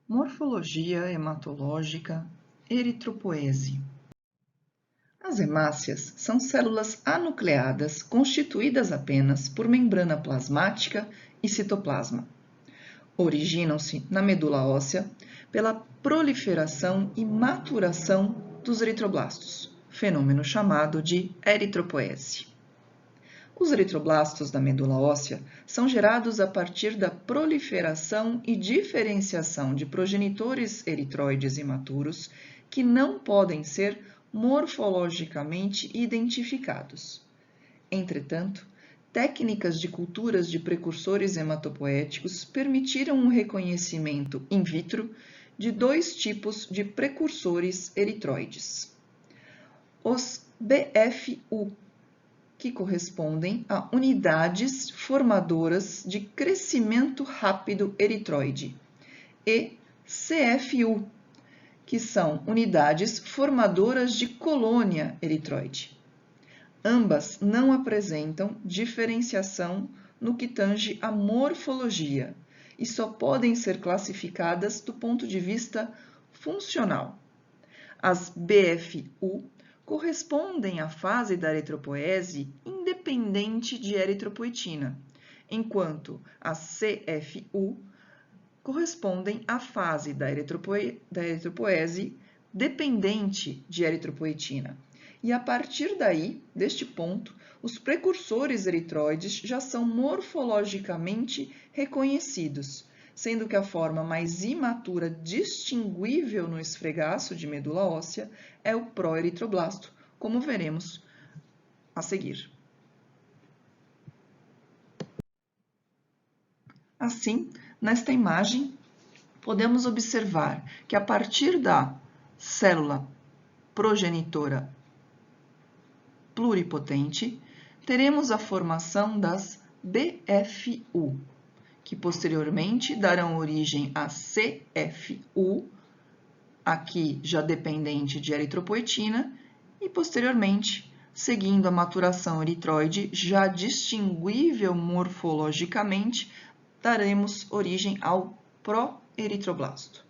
Morfologia hematológica, eritropoese. As hemácias são células anucleadas constituídas apenas por membrana plasmática e citoplasma. Originam-se na medula óssea pela proliferação e maturação dos eritroblastos, fenômeno chamado de eritropoese. Os eritroblastos da medula óssea são gerados a partir da proliferação e diferenciação de progenitores eritroides imaturos que não podem ser morfologicamente identificados. Entretanto, técnicas de culturas de precursores hematopoéticos permitiram o reconhecimento in vitro de dois tipos de precursores eritroides. Os BFU, que correspondem a unidades formadoras de crescimento rápido eritroide, e CFU, que são unidades formadoras de colônia eritroide. Ambas não apresentam diferenciação no que tange à morfologia e só podem ser classificadas do ponto de vista funcional. As BFU correspondem à fase da eritropoese independente de eritropoetina, enquanto as CFU correspondem à fase da eritropoese dependente de eritropoetina. E a partir daí, deste ponto, os precursores eritroides já são morfologicamente reconhecidos, sendo que a forma mais imatura distinguível no esfregaço de medula óssea é o proeritroblasto, como veremos a seguir. Assim, nesta imagem, podemos observar que a partir da célula progenitora pluripotente, teremos a formação das BFU, que posteriormente darão origem a CFU, aqui já dependente de eritropoetina, e posteriormente, seguindo a maturação eritroide já distinguível morfologicamente, daremos origem ao proeritroblasto.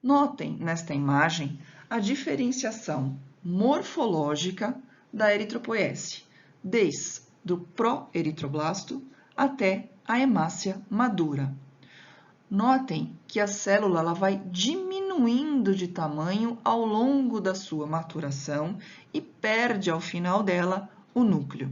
Notem nesta imagem a diferenciação morfológica da eritropoese, desde o proeritroblasto até a hemácia madura. Notem que a célula ela vai diminuindo de tamanho ao longo da sua maturação e perde ao final dela o núcleo.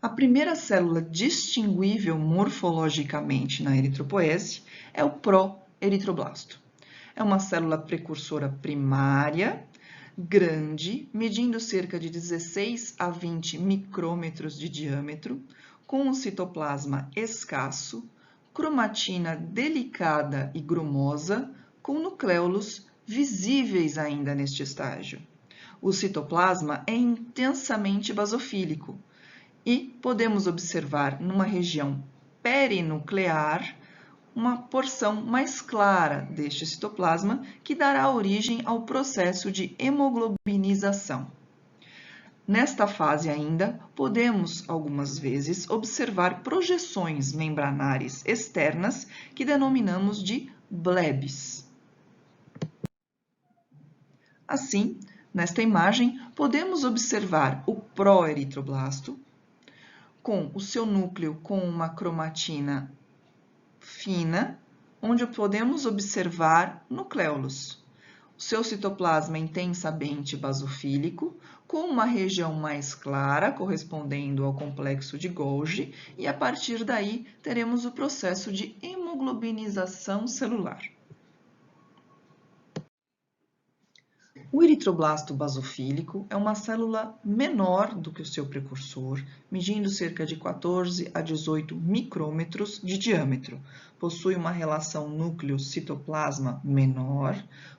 A primeira célula distinguível morfologicamente na eritropoese é o proeritroblasto. É uma célula precursora primária, grande, medindo cerca de 16 a 20 micrômetros de diâmetro, com um citoplasma escasso, cromatina delicada e grumosa, com nucléolos visíveis ainda neste estágio. O citoplasma é intensamente basofílico e podemos observar numa região perinuclear uma porção mais clara deste citoplasma que dará origem ao processo de hemoglobinização. Nesta fase ainda, podemos algumas vezes observar projeções membranares externas que denominamos de blebs. Assim, nesta imagem, podemos observar o proeritroblasto com o seu núcleo com uma cromatina fina, onde podemos observar nucléolos. O seu citoplasma é intensamente basofílico, com uma região mais clara, correspondendo ao complexo de Golgi, e a partir daí teremos o processo de hemoglobinização celular. O eritroblasto basofílico é uma célula menor do que o seu precursor, medindo cerca de 14 a 18 micrômetros de diâmetro. Possui uma relação núcleo-citoplasma menor,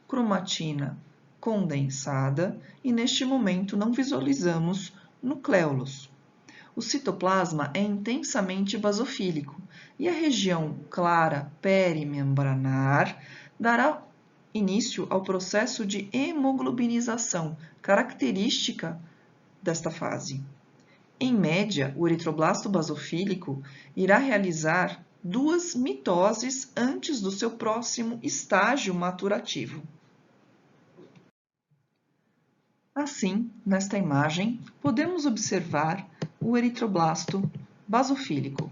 cromatina condensada e, neste momento, não visualizamos nucléolos. O citoplasma é intensamente basofílico e a região clara perimembranar dará início ao processo de hemoglobinização, característica desta fase. Em média, o eritroblasto basofílico irá realizar 2 mitoses antes do seu próximo estágio maturativo. Assim, nesta imagem, podemos observar o eritroblasto basofílico,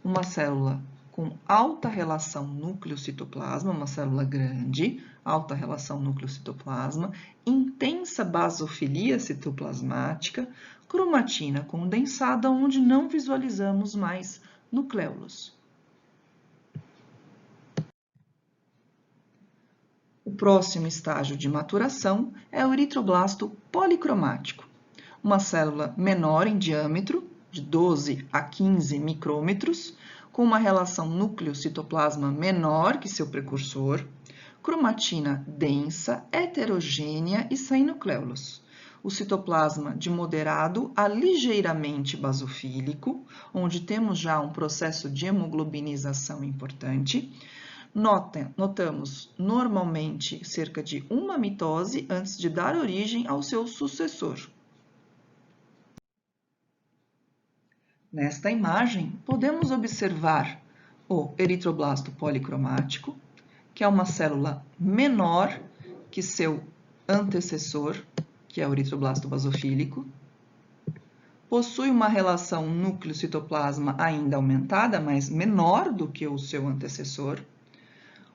uma célula com alta relação núcleo-citoplasma, uma célula grande, alta relação núcleo-citoplasma, intensa basofilia citoplasmática, cromatina condensada, onde não visualizamos mais nucléolos. O próximo estágio de maturação é o eritroblasto policromático, uma célula menor em diâmetro, de 12 a 15 micrômetros, com uma relação núcleo-citoplasma menor que seu precursor, cromatina densa, heterogênea e sem nucléolos. O citoplasma de moderado a ligeiramente basofílico, onde temos já um processo de hemoglobinização importante. Notamos normalmente cerca de uma mitose antes de dar origem ao seu sucessor. Nesta imagem, podemos observar o eritroblasto policromático, que é uma célula menor que seu antecessor, que é o eritroblasto basofílico. Possui uma relação núcleo-citoplasma ainda aumentada, mas menor do que o seu antecessor.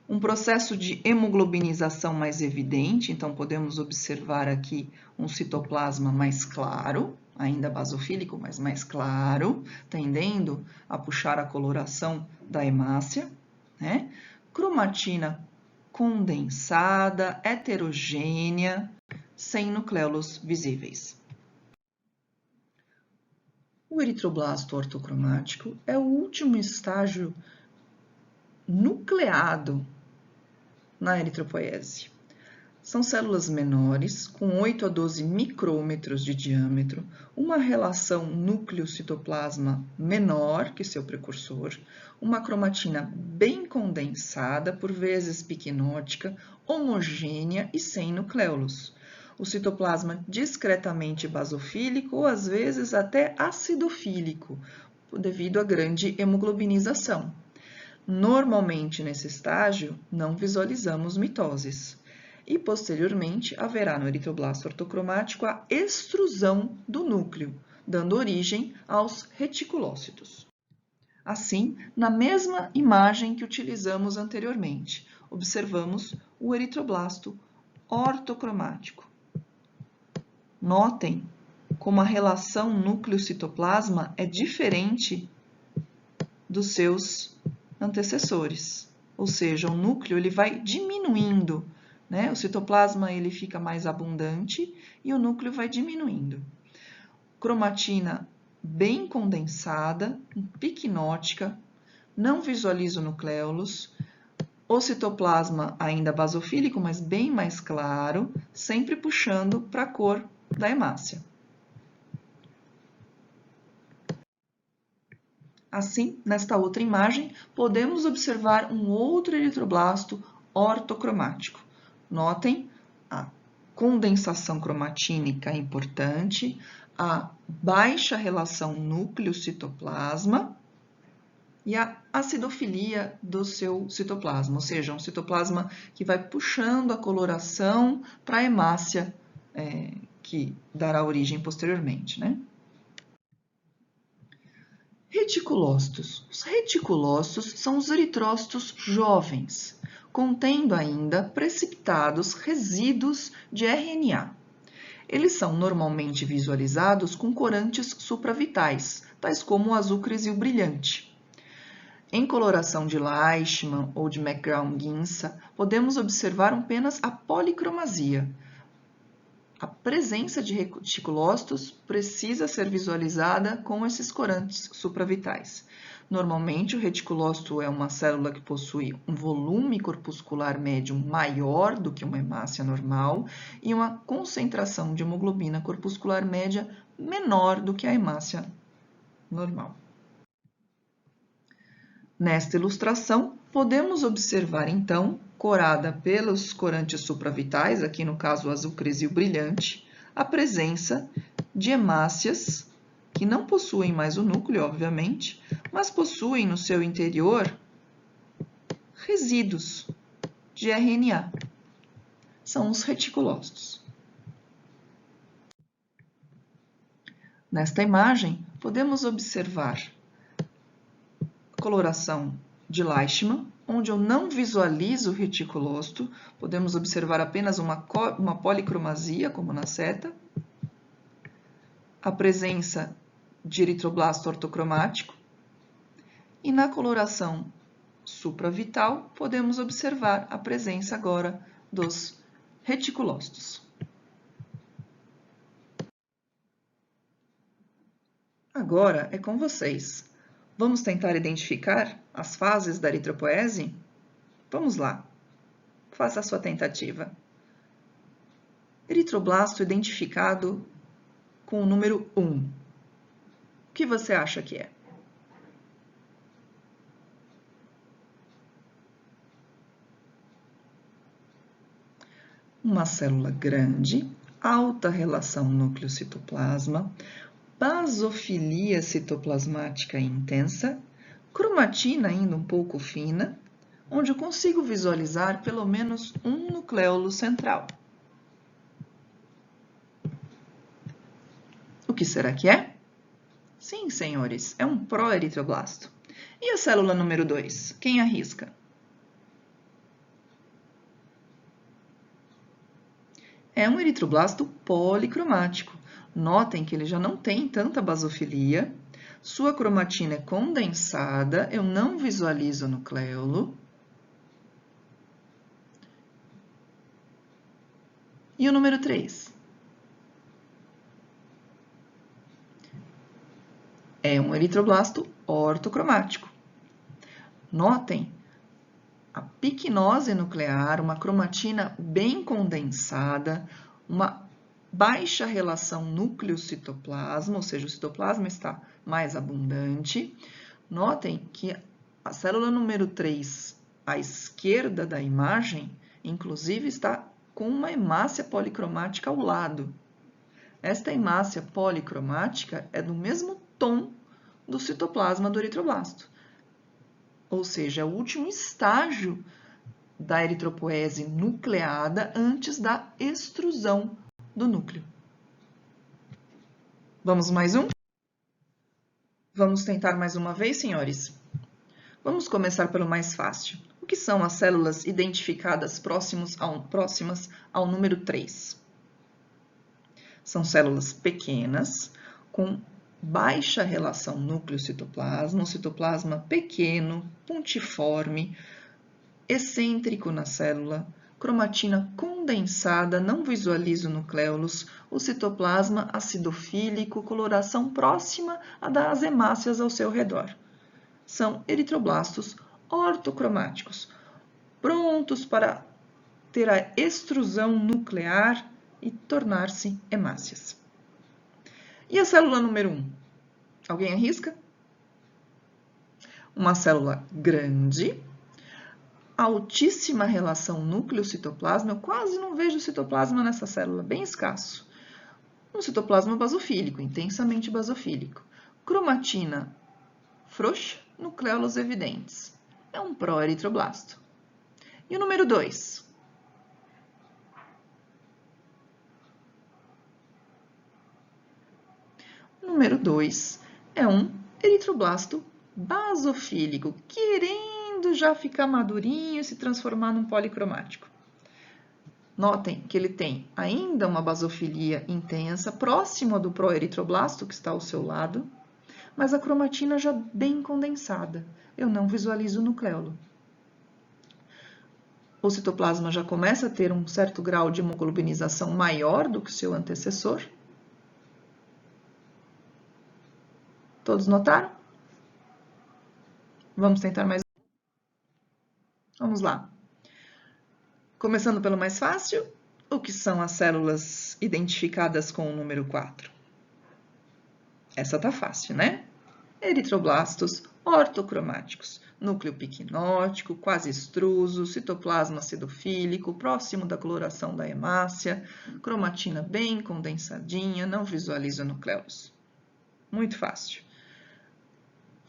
Um processo de hemoglobinização mais evidente, então podemos observar aqui um citoplasma mais claro, ainda basofílico, mas mais claro, tendendo a puxar a coloração da hemácia, né? Cromatina condensada, heterogênea, sem nucléolos visíveis. O eritroblasto ortocromático é o último estágio nucleado na eritropoiese. São células menores, com 8 a 12 micrômetros de diâmetro, uma relação núcleo-citoplasma menor que seu precursor, uma cromatina bem condensada, por vezes piquenótica, homogênea e sem nucléolos. O citoplasma discretamente basofílico ou às vezes até acidofílico, devido à grande hemoglobinização. Normalmente, nesse estágio, não visualizamos mitoses. E, posteriormente, haverá no eritroblasto ortocromático a extrusão do núcleo, dando origem aos reticulócitos. Assim, na mesma imagem que utilizamos anteriormente, observamos o eritroblasto ortocromático. Notem como a relação núcleo-citoplasma é diferente dos seus antecessores, ou seja, o núcleo ele vai diminuindo, né? O citoplasma ele fica mais abundante e o núcleo vai diminuindo. Cromatina bem condensada, piquenótica, não visualizo nucléolos, o citoplasma ainda basofílico, mas bem mais claro, sempre puxando para a cor da hemácia. Assim, nesta outra imagem, podemos observar um outro eritroblasto ortocromático. Notem a condensação cromatínica importante, a baixa relação núcleo-citoplasma e a acidofilia do seu citoplasma, ou seja, um citoplasma que vai puxando a coloração para a hemácia que dará origem posteriormente, né? Reticulócitos. Os reticulócitos são os eritrócitos jovens, contendo ainda precipitados resíduos de RNA. Eles são normalmente visualizados com corantes supravitais, tais como o azul crisil brilhante. Em coloração de Leishman ou de McGraw-Ginsa, podemos observar apenas a policromasia. A presença de reticulócitos precisa ser visualizada com esses corantes supravitais. Normalmente, o reticulócito é uma célula que possui um volume corpuscular médio maior do que uma hemácia normal e uma concentração de hemoglobina corpuscular média menor do que a hemácia normal. Nesta ilustração, podemos observar, então, corada pelos corantes supravitais, aqui no caso o azul crisil brilhante, a presença de hemácias que não possuem mais o núcleo, obviamente, mas possuem no seu interior resíduos de RNA. São os reticulócitos. Nesta imagem, podemos observar a coloração de Leishman, onde eu não visualizo o reticulócito, podemos observar apenas uma policromasia, como na seta, a presença de eritroblasto ortocromático, e na coloração supravital, podemos observar a presença agora dos reticulócitos. Agora é com vocês. Vamos tentar identificar as fases da eritropoese? Vamos lá. Faça a sua tentativa. Eritroblasto identificado com o número 1. O que você acha que é? Uma célula grande, alta relação núcleo-citoplasma, basofilia citoplasmática intensa, cromatina ainda um pouco fina, onde eu consigo visualizar pelo menos um nucleolo central. O que será que é? Sim, senhores, é um proeritroblasto. E a célula número 2? Quem arrisca? É um eritroblasto policromático. Notem que ele já não tem tanta basofilia, sua cromatina é condensada, eu não visualizo o nucleolo. E o número 3? É um eritroblasto ortocromático. Notem a piquinose nuclear, uma cromatina bem condensada, uma baixa relação núcleo-citoplasma, ou seja, o citoplasma está mais abundante. Notem que a célula número 3, à esquerda da imagem, inclusive está com uma hemácia policromática ao lado. Esta hemácia policromática é do mesmo tom do citoplasma do eritroblasto. Ou seja, é o último estágio da eritropoese nucleada antes da extrusão do núcleo. Vamos mais um? Vamos tentar mais uma vez, senhores? Vamos começar pelo mais fácil. O que são as células identificadas próximas ao número 3? São células pequenas, com baixa relação núcleo-citoplasma, um citoplasma pequeno, puntiforme, excêntrico na célula, cromatina condensada, não visualizo nucleolos, o citoplasma acidofílico, coloração próxima à das hemácias ao seu redor. São eritroblastos ortocromáticos, prontos para ter a extrusão nuclear e tornar-se hemácias. E a célula número 1? Alguém arrisca? Uma célula grande, altíssima relação núcleo-citoplasma. Eu quase não vejo citoplasma nessa célula, bem escasso. Um citoplasma basofílico, intensamente basofílico. Cromatina frouxa, nucleolos evidentes. É um proeritroblasto. E o número 2? O número 2 é um eritroblasto basofílico, querendo já ficar madurinho e se transformar num policromático. Notem que ele tem ainda uma basofilia intensa, próxima do proeritroblasto, que está ao seu lado, mas a cromatina já bem condensada. Eu não visualizo o nucleolo. O citoplasma já começa a ter um certo grau de hemoglobinização maior do que o seu antecessor. Todos notaram? Vamos tentar mais. Vamos lá. Começando pelo mais fácil, o que são as células identificadas com o número 4? Essa tá fácil, né? Eritroblastos ortocromáticos, núcleo piquinótico, quase extruso, citoplasma acidofílico, próximo da coloração da hemácia, cromatina bem condensadinha, não visualiza nucleolos. Muito fácil.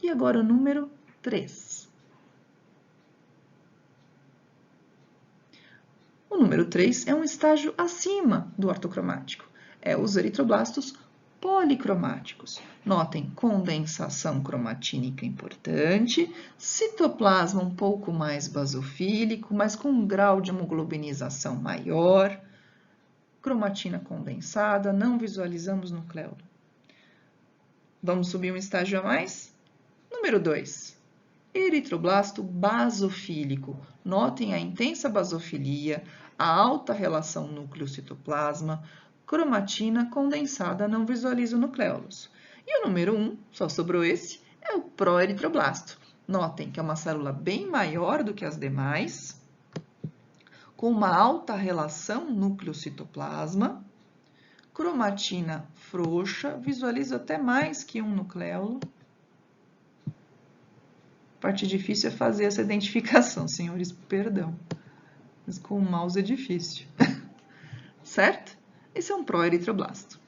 E agora o número 3. O número 3 é um estágio acima do ortocromático. É os eritroblastos policromáticos. Notem, condensação cromatínica importante, citoplasma um pouco mais basofílico, mas com um grau de hemoglobinização maior, cromatina condensada, não visualizamos nucleolo. Vamos subir um estágio a mais? Número 2. Eritroblasto basofílico. Notem a intensa basofilia, a alta relação núcleo-citoplasma, cromatina condensada, não visualizo nucleolos. E o número 1, só sobrou esse, é o proeritroblasto. Notem que é uma célula bem maior do que as demais, com uma alta relação núcleo-citoplasma, cromatina frouxa, visualizo até mais que um nucleolo. A parte difícil é fazer essa identificação, senhores, perdão. Mas com o mouse é difícil. Certo? Esse é um proeritroblasto.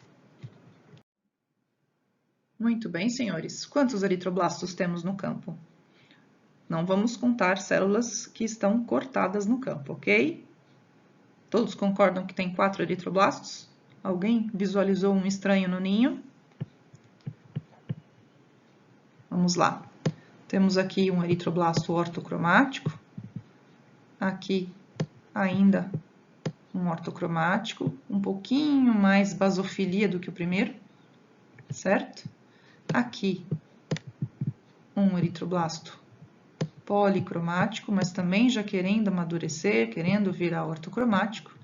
Muito bem, senhores. Quantos eritroblastos temos no campo? Não vamos contar células que estão cortadas no campo, ok? Todos concordam que tem 4 eritroblastos? Alguém visualizou um estranho no ninho? Vamos lá. Temos aqui um eritroblasto ortocromático. Aqui ainda um ortocromático, um pouquinho mais basofilia do que o primeiro, certo? Aqui um eritroblasto policromático, mas também já querendo amadurecer, querendo virar ortocromático.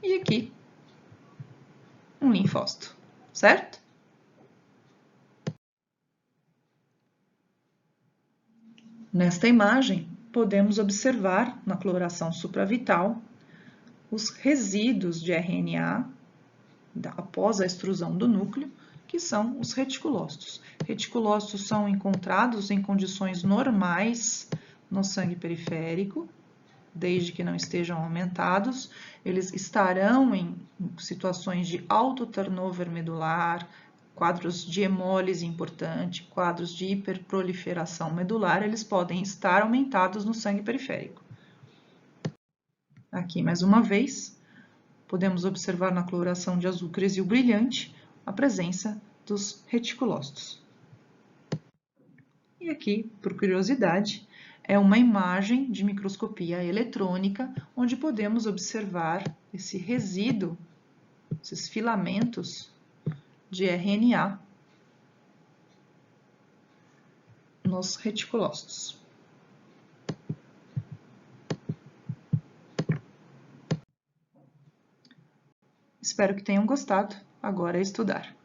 E aqui um linfócito, certo? Nesta imagem, podemos observar na coloração supravital os resíduos de RNA após a extrusão do núcleo, que são os reticulócitos. Reticulócitos são encontrados em condições normais no sangue periférico, desde que não estejam aumentados. Eles estarão em situações de alto turnover medular, quadros de hemólise importante, quadros de hiperproliferação medular, eles podem estar aumentados no sangue periférico. Aqui, mais uma vez, podemos observar na coloração de azul crescil brilhante a presença dos reticulócitos. E aqui, por curiosidade, é uma imagem de microscopia eletrônica, onde podemos observar esse resíduo, esses filamentos de RNA nos reticulócitos. Espero que tenham gostado. Agora é estudar.